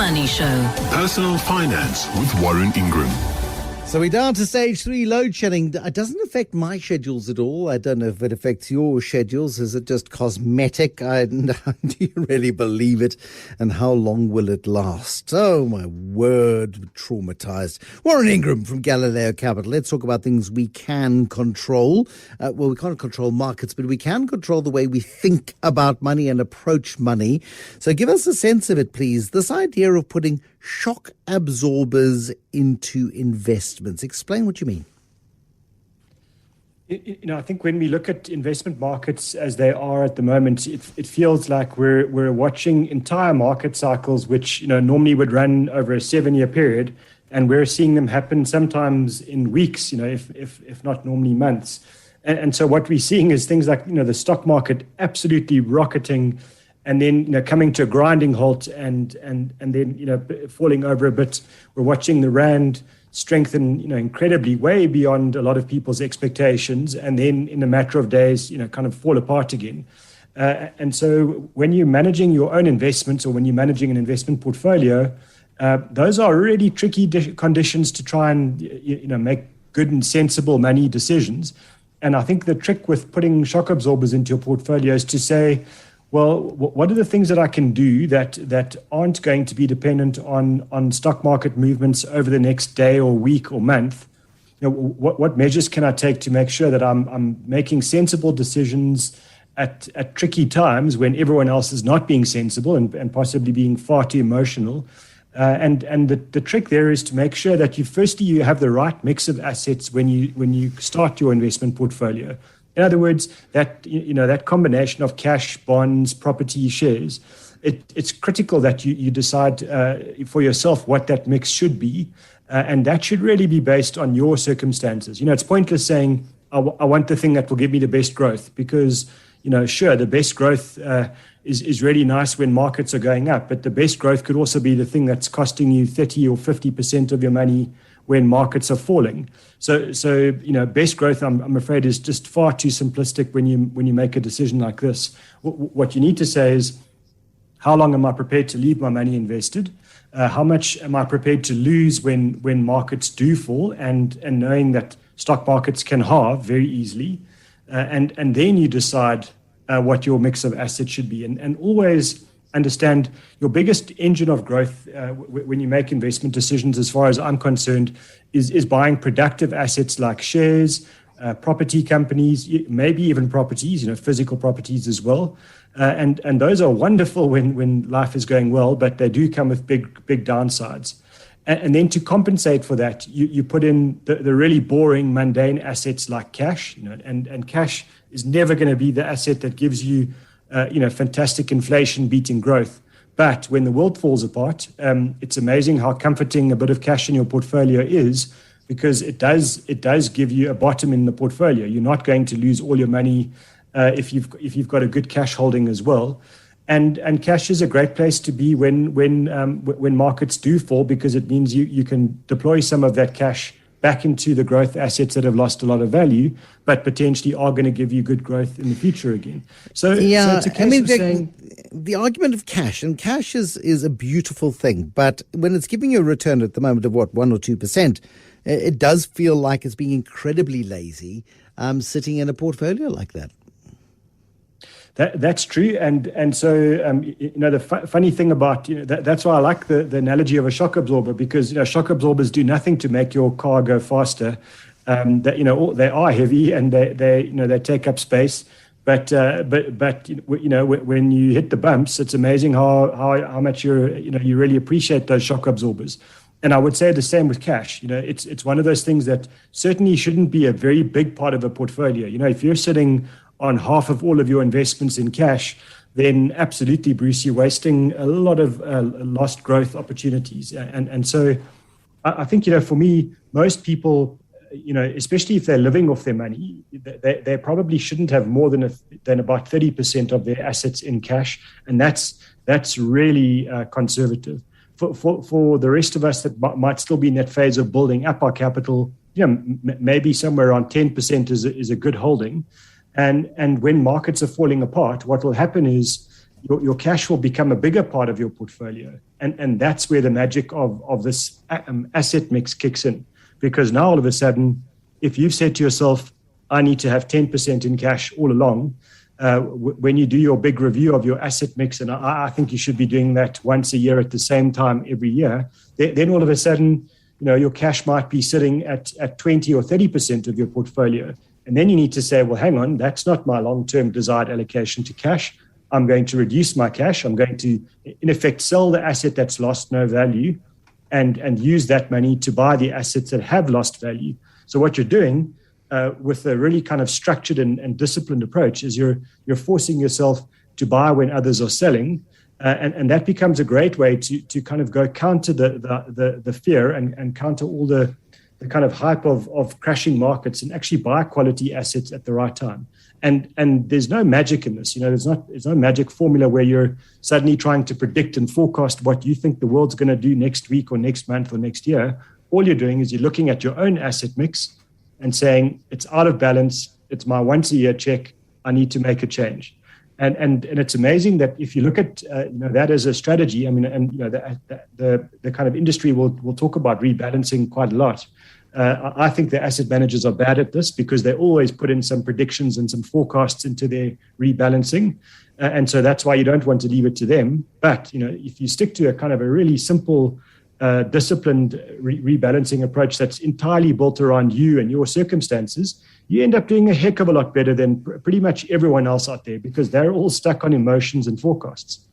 Money Show. Personal Finance with Warren Ingram. So we're down to stage 3, load shedding. It doesn't affect my schedules at all. I don't know if it affects your schedules. Is it just cosmetic? Do you really believe it? And how long will it last? Oh, my word, traumatized. Warren Ingram from Galileo Capital. Let's talk about things we can control. We can't control markets, but we can control the way we think about money and approach money. So give us a sense of it, please. This idea of putting shock absorbers into investments. Explain what you mean. I think when we look at investment markets as they are at the moment, it feels like we're watching entire market cycles, which normally would run over a 7-year period, and we're seeing them happen sometimes in weeks, if not normally months. And so what we're seeing is things like the stock market absolutely rocketing, and then coming to a grinding halt, and then falling over a bit. We're watching the rand strengthen incredibly, way beyond a lot of people's expectations, and then in a matter of days kind of fall apart again. And so when you're managing your own investments, or when you're managing an investment portfolio, those are really tricky conditions to try and make good and sensible money decisions. And I think the trick with putting shock absorbers into your portfolio is to say, well, what are the things that I can do that aren't going to be dependent on stock market movements over the next day or week or month? What measures can I take to make sure that I'm making sensible decisions at tricky times when everyone else is not being sensible and possibly being far too emotional? And the trick there is to make sure that you have the right mix of assets when you start your investment portfolio. In other words, that combination of cash, bonds, property, shares, it's critical that you decide for yourself what that mix should be, and that should really be based on your circumstances. It's pointless saying, I want the thing that will give me the best growth, because, sure, the best growth is really nice when markets are going up, but the best growth could also be the thing that's costing you 30 or 50% of your money when markets are falling. So best growth, I'm afraid, is just far too simplistic when you make a decision like this. What you need to say is, how long am I prepared to leave my money invested? How much am I prepared to lose when markets do fall? And knowing that stock markets can halve very easily, and then you decide what your mix of assets should be, and always understand your biggest engine of growth when you make investment decisions, as far as I'm concerned, is buying productive assets like shares, property companies, maybe even properties, physical properties as well. And those are wonderful when life is going well, but they do come with big downsides. And then to compensate for that, you put in the really boring, mundane assets like cash, and cash is never going to be the asset that gives you fantastic inflation beating growth. But when the world falls apart, it's amazing how comforting a bit of cash in your portfolio is, because it does give you a bottom in the portfolio. You're not going to lose all your money if you've got a good cash holding as well. And cash is a great place to be when markets do fall, because it means you can deploy some of that cash back into the growth assets that have lost a lot of value, but potentially are going to give you good growth in the future again. So it's a case of saying, the argument of cash, and cash is a beautiful thing, but when it's giving you a return at the moment of 1 or 2%, it does feel like it's being incredibly lazy sitting in a portfolio like that. That's true, and so the funny thing about that's why I like the analogy of a shock absorber, because shock absorbers do nothing to make your car go faster. They are heavy and they take up space, but when you hit the bumps, it's amazing how much you really appreciate those shock absorbers. And I would say the same with cash. It's one of those things that certainly shouldn't be a very big part of a portfolio. If you're sitting on half of all of your investments in cash, then absolutely, Bruce, you're wasting a lot of lost growth opportunities. And so I think, for me, most people, especially if they're living off their money, they probably shouldn't have more than about 30% of their assets in cash. And that's really conservative. For the rest of us that might still be in that phase of building up our capital, maybe somewhere around 10% is a good holding. And when markets are falling apart, what will happen is your cash will become a bigger part of your portfolio. And that's where the magic of this asset mix kicks in. Because now all of a sudden, if you've said to yourself, I need to have 10% in cash all along, when you do your big review of your asset mix, and I think you should be doing that once a year at the same time every year, then all of a sudden, your cash might be sitting at 20 or 30% of your portfolio. And then you need to say, well, hang on, that's not my long-term desired allocation to cash. I'm going to reduce my cash. I'm going to, in effect, sell the asset that's lost no value and use that money to buy the assets that have lost value. So what you're doing with a really kind of structured and disciplined approach is you're forcing yourself to buy when others are selling. And that becomes a great way to kind of go counter the fear and counter all the kind of hype of crashing markets and actually buy quality assets at the right time. And there's no magic in this. There's no magic formula where you're suddenly trying to predict and forecast what you think the world's going to do next week or next month or next year. All you're doing is you're looking at your own asset mix and saying, it's out of balance. It's my once a year check. I need to make a change. And it's amazing that if you look at that as a strategy, I mean, and the kind of industry will talk about rebalancing quite a lot. I think the asset managers are bad at this because they always put in some predictions and some forecasts into their rebalancing. And so that's why you don't want to leave it to them. But, if you stick to a kind of a really simple, disciplined rebalancing approach that's entirely built around you and your circumstances, you end up doing a heck of a lot better than pretty much everyone else out there because they're all stuck on emotions and forecasts.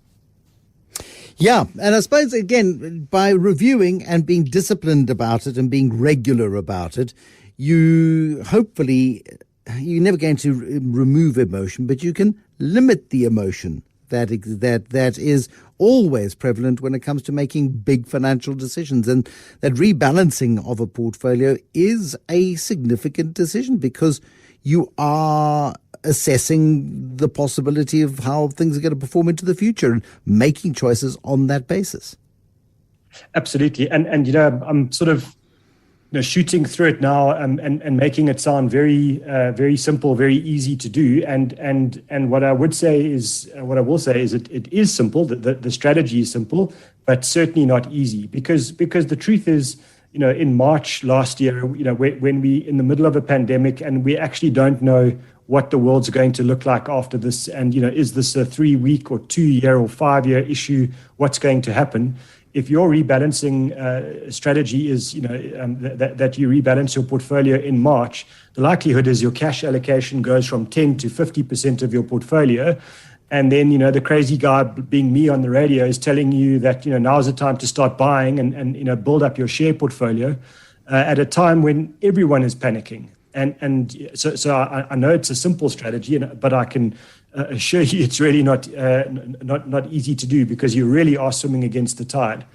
Yeah, and I suppose, again, by reviewing and being disciplined about it and being regular about it, you're never going to remove emotion, but you can limit the emotion that is always prevalent when it comes to making big financial decisions. And that rebalancing of a portfolio is a significant decision because you are assessing the possibility of how things are going to perform into the future and making choices on that basis. Absolutely. And I'm sort of shooting through it now and making it sound very very simple, very easy to do. And what I will say is it is simple. The strategy is simple, but certainly not easy because the truth is, in March last year, when we in the middle of a pandemic and we actually don't know what the world's going to look like after this. And, is this a 3-week or 2-year or 5-year issue? What's going to happen? If your rebalancing strategy is, that you rebalance your portfolio in March, the likelihood is your cash allocation goes from 10 to 50% of your portfolio. And then, the crazy guy being me on the radio is telling you that, now's the time to start buying and build up your share portfolio at a time when everyone is panicking. And so I know it's a simple strategy, but I can assure you it's really not easy to do because you really are swimming against the tide.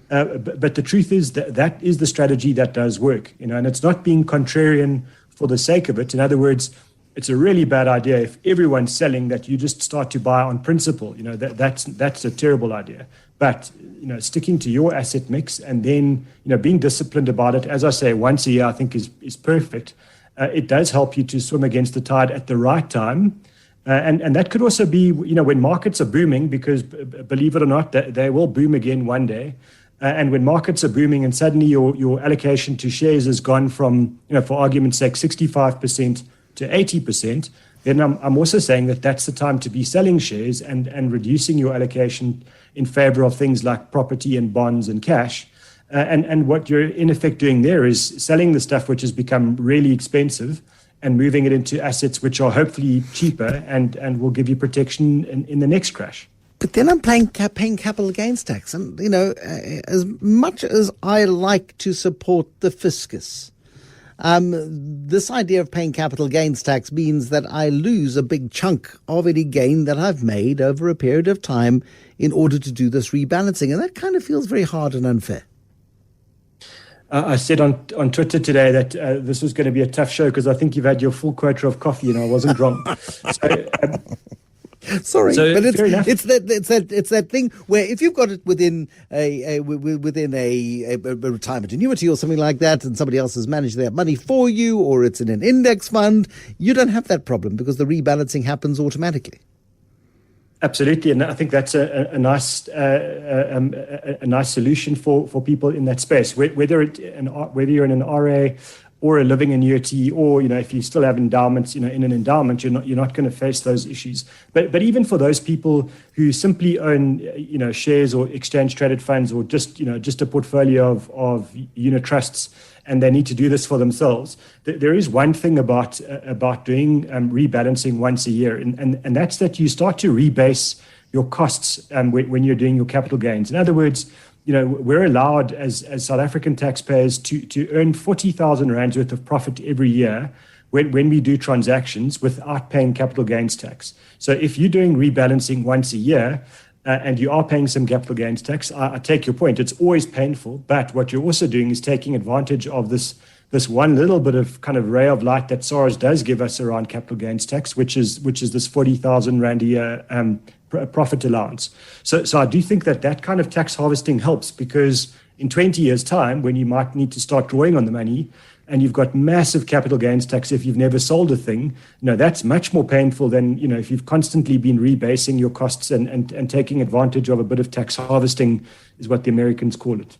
But the truth is that is the strategy that does work, and it's not being contrarian for the sake of it. In other words, it's a really bad idea if everyone's selling that you just start to buy on principle. That's a terrible idea. But sticking to your asset mix and then being disciplined about it, as I say, once a year I think is perfect. It does help you to swim against the tide at the right time. And that could also be, when markets are booming, because believe it or not, they will boom again one day. And when markets are booming and suddenly your allocation to shares has gone from, for argument's sake, 65% to 80%, then I'm also saying that that's the time to be selling shares and reducing your allocation in favor of things like property and bonds and cash. And what you're in effect doing there is selling the stuff which has become really expensive and moving it into assets which are hopefully cheaper and will give you protection in the next crash. But then I'm paying capital gains tax. And, as much as I like to support the fiscus, this idea of paying capital gains tax means that I lose a big chunk of any gain that I've made over a period of time in order to do this rebalancing. And that kind of feels very hard and unfair. I said on Twitter today that this was going to be a tough show because I think you've had your full quota of coffee and I wasn't wrong. Sorry, but it's that thing where if you've got it within a retirement annuity or something like that, and somebody else has managed that money for you, or it's in an index fund, you don't have that problem because the rebalancing happens automatically. Absolutely, and I think that's a nice a nice solution for people in that space. Whether you're in an RA or a living annuity, or if you still have endowments, in an endowment, you're not going to face those issues. But even for those people who simply own shares or exchange traded funds, or just a portfolio of unit trusts, and they need to do this for themselves, there is one thing about doing rebalancing once a year, and that's that you start to rebase your costs when you're doing your capital gains. In other words, we're allowed as South African taxpayers to earn 40,000 rands worth of profit every year when we do transactions without paying capital gains tax. So if you're doing rebalancing once a year, and you are paying some capital gains tax, I take your point. It's always painful, but what you're also doing is taking advantage of this one little bit of kind of ray of light that SARS does give us around capital gains tax, which is this 40,000 rand a year profit allowance. So I do think that kind of tax harvesting helps, because in 20 years' time, when you might need to start drawing on the money, and you've got massive capital gains tax if you've never sold a thing, that's much more painful than, if you've constantly been rebasing your costs and taking advantage of a bit of tax harvesting, is what the Americans call it.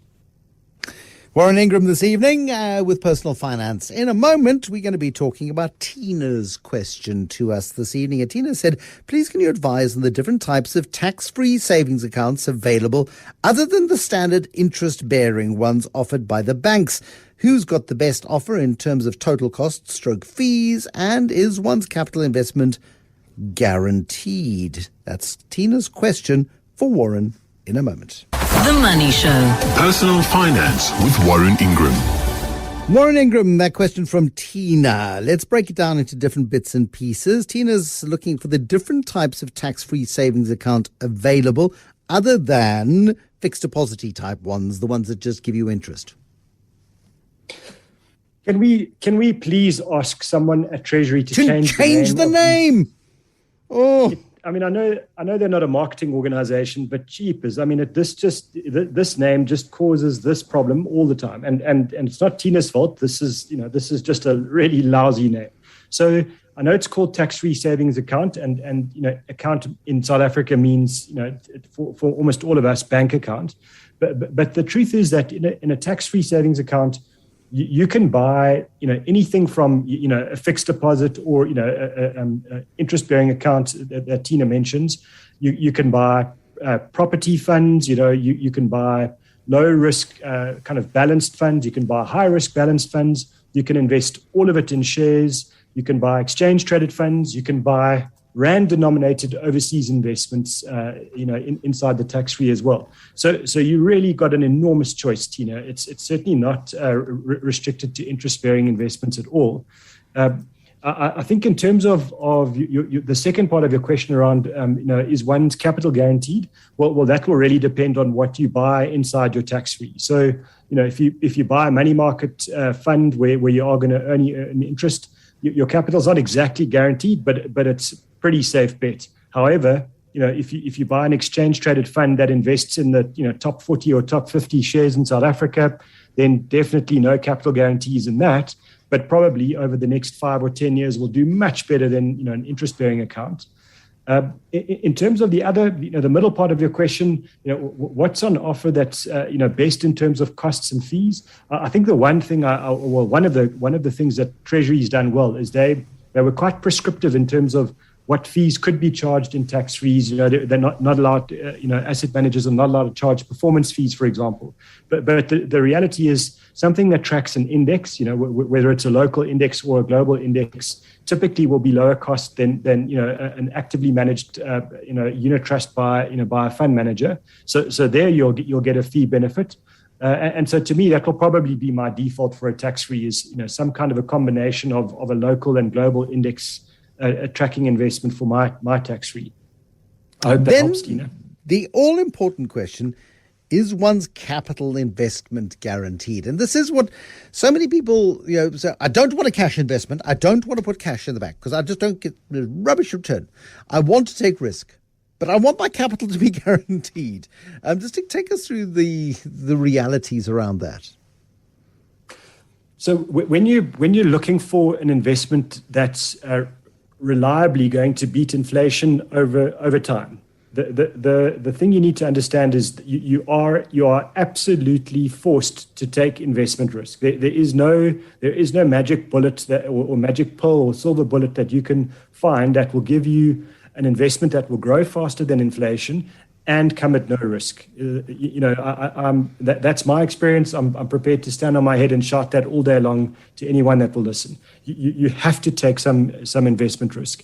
Warren Ingram this evening with Personal Finance. In a moment, we're going to be talking about Tina's question to us this evening. And Tina said, please can you advise on the different types of tax-free savings accounts available other than the standard interest-bearing ones offered by the banks? Who's got the best offer in terms of total costs, stroke fees, and is one's capital investment guaranteed? That's Tina's question for Warren in a moment. The Money Show. Personal Finance with Warren Ingram. Warren Ingram, that question from Tina. Let's break it down into different bits and pieces. Tina's looking for the different types of tax-free savings account available other than fixed deposit type ones, the ones that just give you interest. Can we please ask someone at Treasury to change the name? Oh, I know they're not a marketing organization, but cheapers. This name just causes this problem all the time, and it's not Tina's fault. This is just a really lousy name. So I know it's called tax-free savings account, and account in South Africa means for almost all of us bank account, but the truth is that in a tax-free savings account, you can buy, anything from, a fixed deposit or, a interest-bearing account that Tina mentions. You can buy property funds. You can buy low-risk kind of balanced funds. You can buy high-risk balanced funds. You can invest all of it in shares. You can buy exchange-traded funds. You can buy rand-denominated overseas investments, inside the tax-free as well. So you really got an enormous choice, Tina. It's certainly not restricted to interest-bearing investments at all. I think in terms of the second part of your question around, is one's capital guaranteed? Well, that will really depend on what you buy inside your tax-free. So, if you buy a money market fund where you are going to earn an interest, your capital is not exactly guaranteed, but it's pretty safe bet. However, if you buy an exchange traded fund that invests in the top 40 or top 50 shares in South Africa, then definitely no capital guarantees in that. But probably over the next 5 or 10 years will do much better than an interest-bearing account. In terms of the other, the middle part of your question, what's on offer that's best in terms of costs and fees? I think the one thing, one of the things that Treasury's done well is they were quite prescriptive in terms of what fees could be charged in tax fees. They're not allowed. Asset managers are not allowed to charge performance fees, for example. But the reality is something that tracks an index, whether it's a local index or a global index, typically will be lower cost than an actively managed unit trust by a fund manager. So there you'll get a fee benefit. And so to me, that will probably be my default for a tax-free is some kind of a combination of a local and global index tracking investment for my tax-free. I hope that helps, Tina. The all-important question, is one's capital investment guaranteed? And this is what so many people, say, I don't want a cash investment. I don't want to put cash in the bank because I just don't get a rubbish return. I want to take risk, but I want my capital to be guaranteed. Just to take us through the realities around that. So when you're looking for an investment that's reliably going to beat inflation over time, The thing you need to understand is that you are absolutely forced to take investment risk. There is no magic bullet or magic pill or silver bullet that you can find that will give you an investment that will grow faster than inflation and come at no risk. That's my experience. I'm prepared to stand on my head and shout that all day long to anyone that will listen. You have to take some investment risk.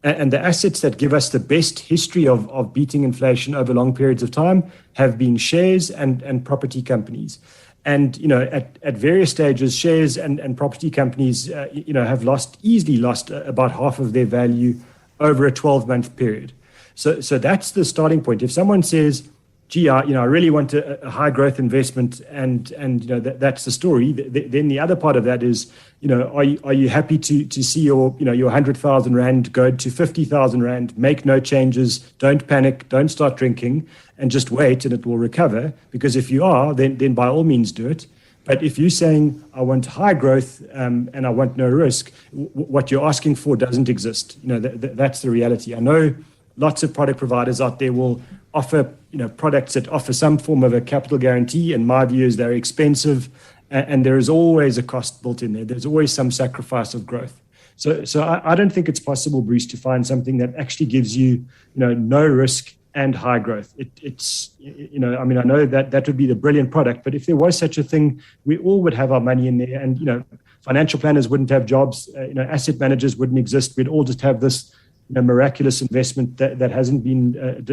And the assets that give us the best history of beating inflation over long periods of time have been shares and property companies. And, at various stages, shares and property companies, have easily lost about half of their value over a 12-month period. So that's the starting point. If someone says, gee, I really want a high growth investment, and that's the story. Then the other part of that is, are you happy to see your 100,000 rand go to 50,000 rand, make no changes, don't panic, don't start drinking, and just wait, and it will recover? Because if you are, then by all means do it. But if you're saying I want high growth and I want no risk, what you're asking for doesn't exist. That's the reality. I know lots of product providers out there will offer products that offer some form of a capital guarantee, and my view is they're expensive, and there is always a cost built in there. There's always some sacrifice of growth. So I don't think it's possible, Bruce, to find something that actually gives you no risk and high growth. I know that would be the brilliant product, but if there was such a thing, we all would have our money in there, and financial planners wouldn't have jobs, asset managers wouldn't exist. We'd all just have this miraculous investment that hasn't been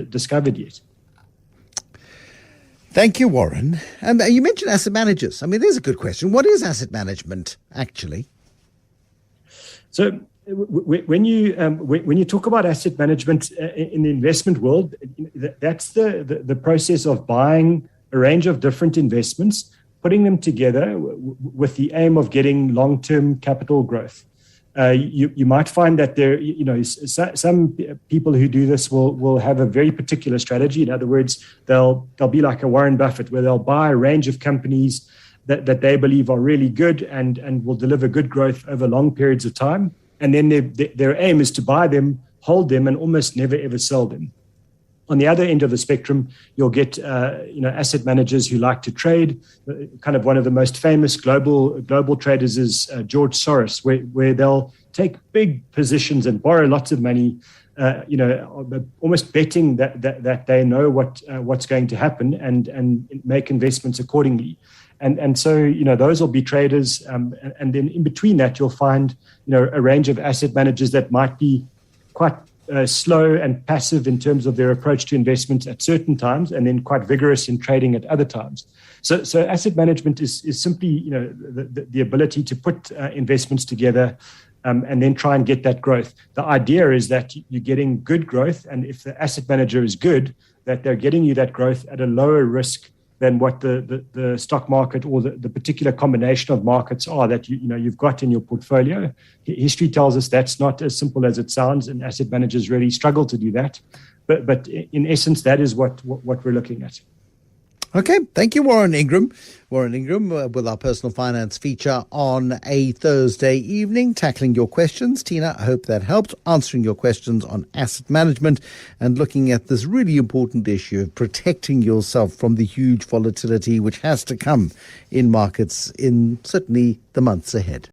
discovered yet. Thank you, Warren. You mentioned asset managers. I mean, there's a good question. What is asset management, actually? So when you talk about asset management in the investment world, that's the process of buying a range of different investments, putting them together with the aim of getting long-term capital growth. You might find that there, some people who do this will have a very particular strategy. In other words, they'll be like a Warren Buffett, where they'll buy a range of companies that they believe are really good and will deliver good growth over long periods of time. And then their aim is to buy them, hold them, and almost never ever sell them. On the other end of the spectrum, you'll get asset managers who like to trade. Kind of one of the most famous global traders is George Soros, where they'll take big positions and borrow lots of money, almost betting that they know what's going to happen and make investments accordingly. And so those will be traders, and then in between that you'll find a range of asset managers that might be quite slow and passive in terms of their approach to investments at certain times, and then quite vigorous in trading at other times. So asset management is simply the ability to put investments together and then try and get that growth. The idea is that you're getting good growth, and if the asset manager is good, that they're getting you that growth at a lower risk than what the stock market or the particular combination of markets are that you've got in your portfolio. History tells us that's not as simple as it sounds, and asset managers really struggle to do that. But in essence, that is what we're looking at. Okay, thank you, Warren Ingram. Warren Ingram with our personal finance feature on a Thursday evening, tackling your questions. Tina, I hope that helped, answering your questions on asset management and looking at this really important issue of protecting yourself from the huge volatility which has to come in markets in certainly the months ahead.